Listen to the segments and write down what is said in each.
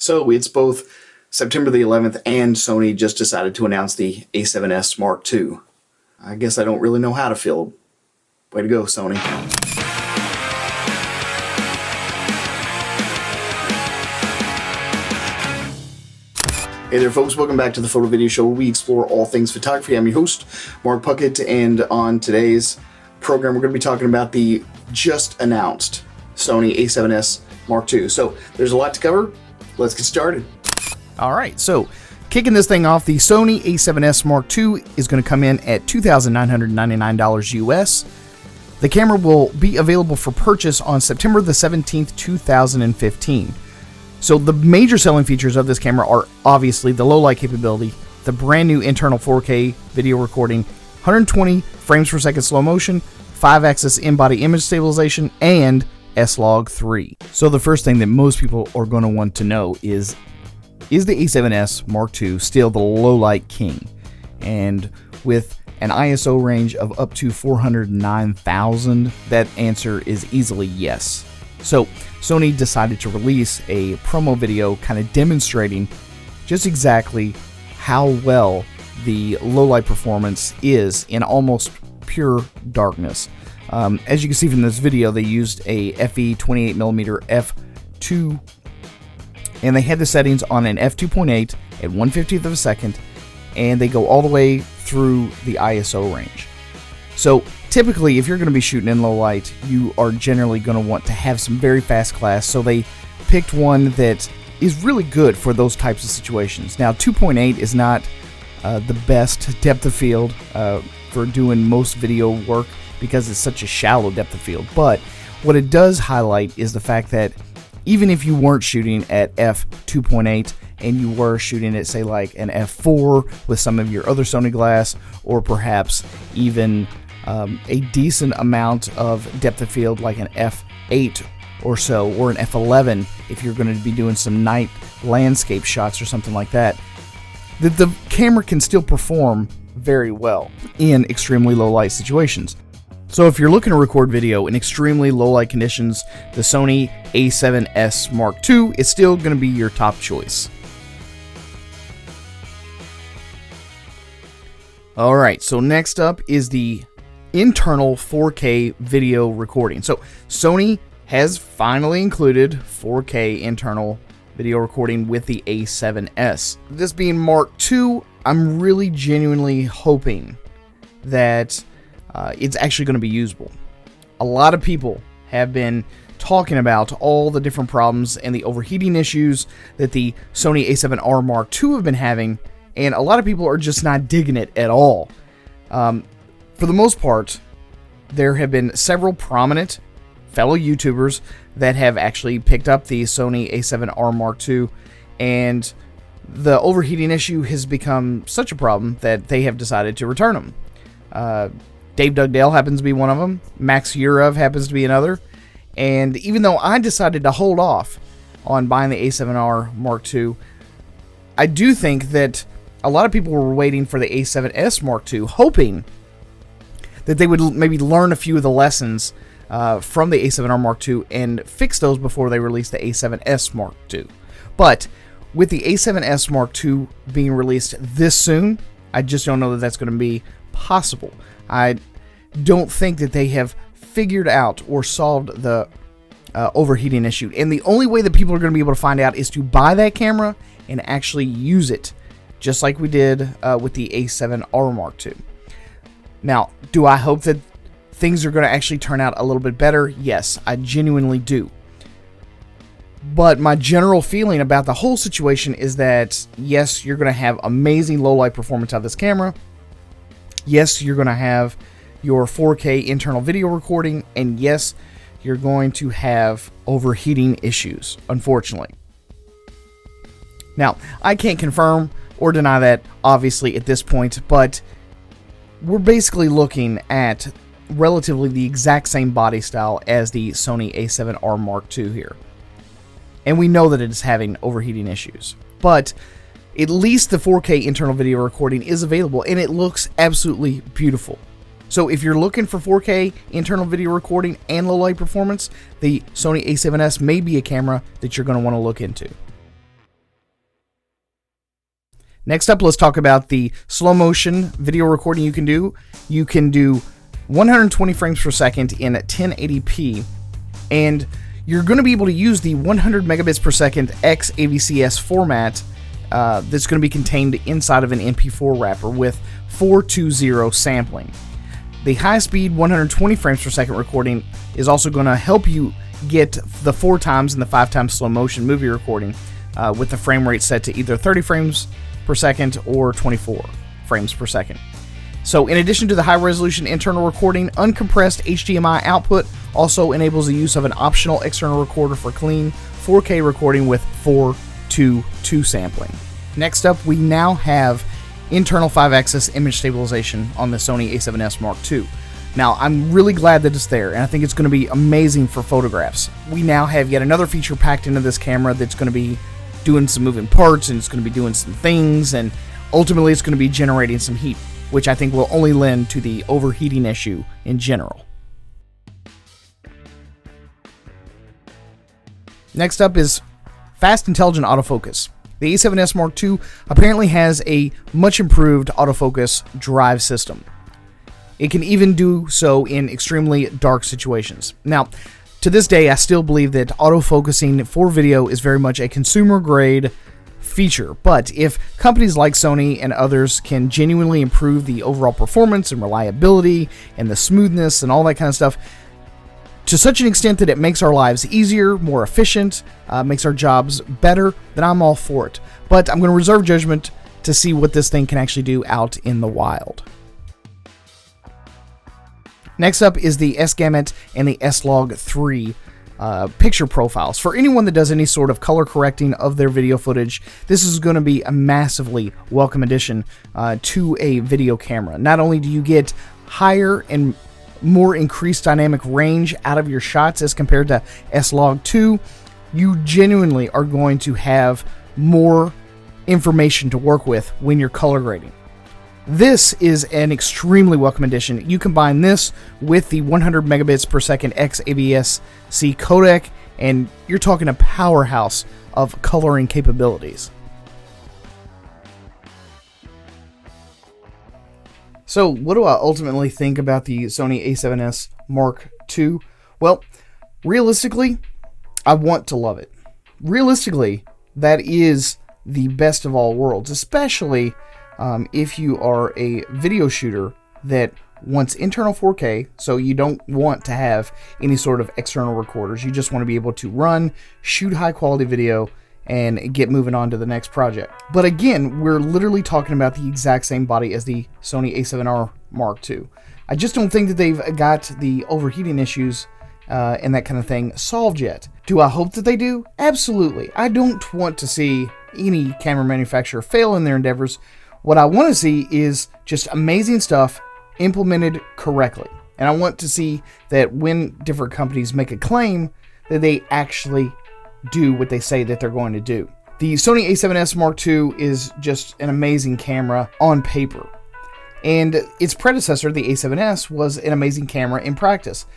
So it's both September the 11th and Sony just decided to announce the A7s Mark II. I guess I don't really know how to feel. Way to go, Sony. Hey there folks, welcome back to the Photo Video Show where we explore all things photography. I'm your host, Mark Puckett, and on today's program we're going to be talking about the just announced Sony A7s Mark II. So there's a lot to cover. Let's get started. Alright, so kicking this thing off, the Sony A7s Mark II is going to come in at $2,999 US. The camera will be available for purchase on September the 17th, 2015. So the major selling features of this camera are obviously the low light capability, the brand new internal 4K video recording, 120 frames per second slow motion, 5-axis in-body image stabilization, and S-Log 3. So the first thing that most people are going to want to know is the A7s Mark II still the low light king? And with an ISO range of up to 409,000, that answer is easily yes. So Sony decided to release a promo video kind of demonstrating just exactly how well the low light performance is in almost pure darkness. As you can see from this video, they used a FE 28mm f2, and they had the settings on an f2.8 at 1/50th of a second, and they go all the way through the ISO range. So typically, if you're going to be shooting in low light, you are generally going to want to have some very fast class, so they picked one that is really good for those types of situations. Now, 2.8 is not the best depth of field for doing most video work because it's such a shallow depth of field, but what it does highlight is the fact that even if you weren't shooting at f2.8 and you were shooting at, say, like an f4 with some of your other Sony glass, or perhaps even a decent amount of depth of field like an f8 or so, or an f11 if you're going to be doing some night landscape shots or something like that, the camera can still perform very well in extremely low light situations. So if you're looking to record video in extremely low light conditions, the Sony A7s Mark II is still going to be your top choice. Alright, so next up is the internal 4K video recording. So Sony has finally included 4K internal video recording with the A7s. This being Mark II, I'm really genuinely hoping that it's actually going to be usable. A lot of people have been talking about all the different problems and the overheating issues that the Sony A7R Mark II have been having, and a lot of people are just not digging it at all. For the most part, there have been several prominent fellow YouTubers that have actually picked up the Sony A7R Mark II, and the overheating issue has become such a problem that they have decided to return them. Dave Dugdale happens to be one of them. Max Yurov happens to be another. And even though I decided to hold off on buying the A7R Mark II, I do think that a lot of people were waiting for the A7s Mark II, hoping that they would maybe learn a few of the lessons from the A7R Mark II and fix those before they release the A7s Mark II. But with the A7s Mark II being released this soon, I just don't know that that's going to be possible. I don't think that they have figured out or solved the overheating issue. And the only way that people are going to be able to find out is to buy that camera and actually use it, just like we did with the A7R Mark II. Now, do I hope that things are going to actually turn out a little bit better? Yes, I genuinely do. But my general feeling about the whole situation is that, yes, you're going to have amazing low light performance out of this camera. Yes, you're going to have your 4K internal video recording, and yes, you're going to have overheating issues, unfortunately. Now, I can't confirm or deny that, obviously, at this point, but we're basically looking at relatively the exact same body style as the Sony A7R Mark II here. And we know that it is having overheating issues. But at least the 4K internal video recording is available, and it looks absolutely beautiful. So if you're looking for 4K internal video recording and low-light performance, the Sony A7s may be a camera that you're going to want to look into. Next up, let's talk about the slow motion video recording you can do. You can do 120 frames per second in 1080p, and you're going to be able to use the 100 megabits per second XAVCS format that's going to be contained inside of an MP4 wrapper with 420 sampling. The high-speed 120 frames per second recording is also going to help you get the 4 times and the 5 times slow motion movie recording with the frame rate set to either 30 frames per second or 24 frames per second. So in addition to the high-resolution internal recording, uncompressed HDMI output also enables the use of an optional external recorder for clean 4K recording with 4:2:2 sampling. Next up, we now have internal 5-axis image stabilization on the Sony A7s Mark II. Now, I'm really glad that it's there, and I think it's going to be amazing for photographs. We now have yet another feature packed into this camera that's going to be doing some moving parts, and it's going to be doing some things, and ultimately it's going to be generating some heat, which I think will only lend to the overheating issue in general. Next up is fast, intelligent autofocus. The A7s Mark II apparently has a much improved autofocus drive system. It can even do so in extremely dark situations. Now, to this day, I still believe that autofocusing for video is very much a consumer-grade feature, but if companies like Sony and others can genuinely improve the overall performance and reliability and the smoothness and all that kind of stuff to such an extent that it makes our lives easier, more efficient, makes our jobs better, then I'm all for it. But I'm going to reserve judgment to see what this thing can actually do out in the wild. Next up is the S-Gamut and the S-Log3 picture profiles. For anyone that does any sort of color correcting of their video footage, this is going to be a massively welcome addition to a video camera. Not only do you get higher and more increased dynamic range out of your shots as compared to S-Log2, you genuinely are going to have more information to work with when you're color grading. This is an extremely welcome addition. You combine this with the 100 megabits per second XAVCS codec, and you're talking a powerhouse of coloring capabilities. So, what do I ultimately think about the Sony A7s Mark II? Well, realistically, I want to love it. Realistically, that is the best of all worlds, especially if you are a video shooter that wants internal 4K, so you don't want to have any sort of external recorders. You just want to be able to run, shoot high quality video, and get moving on to the next project. But again, we're literally talking about the exact same body as the Sony A7R Mark II. I just don't think that they've got the overheating issues and that kind of thing solved yet. Do I hope that they do? Absolutely. I don't want to see any camera manufacturer fail in their endeavors. What I want to see is just amazing stuff implemented correctly. And I want to see that when different companies make a claim, that they actually do what they say that they're going to do. The Sony A7s Mark II is just an amazing camera on paper. And its predecessor, the A7S, was an amazing camera in practice.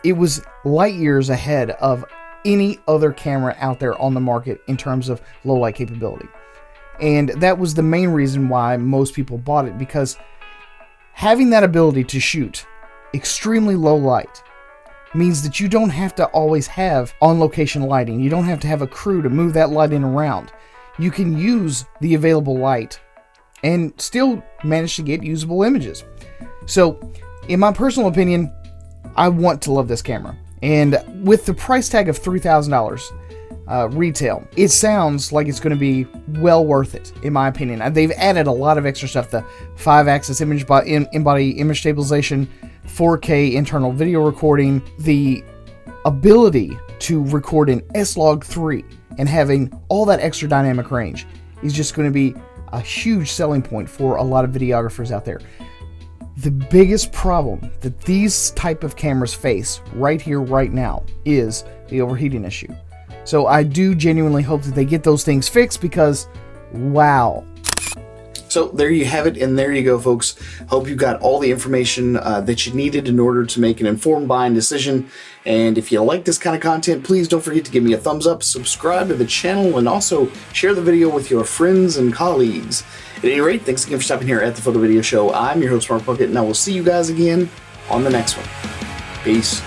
It was light years ahead of any other camera out there on the market in terms of low light capability. And that was the main reason why most people bought it, because having that ability to shoot extremely low light means that you don't have to always have on-location lighting. You don't have to have a crew to move that lighting around. You can use the available light and still manage to get usable images. So, in my personal opinion, I want to love this camera. And with the price tag of $3,000 retail, it sounds like it's going to be well worth it, in my opinion. They've added a lot of extra stuff. The 5-axis in-body image stabilization, 4K internal video recording, the ability to record in S-Log3 and having all that extra dynamic range is just going to be a huge selling point for a lot of videographers out there. The biggest problem that these type of cameras face right here, right now, is the overheating issue. So I do genuinely hope that they get those things fixed, because wow. So there you have it, and there you go, folks. Hope you got all the information that you needed in order to make an informed buying decision. And if you like this kind of content, please don't forget to give me a thumbs up, subscribe to the channel, and also share the video with your friends and colleagues. At any rate, thanks again for stopping here at the Photo Video Show. I'm your host, Mark Puckett, and I will see you guys again on the next one. Peace.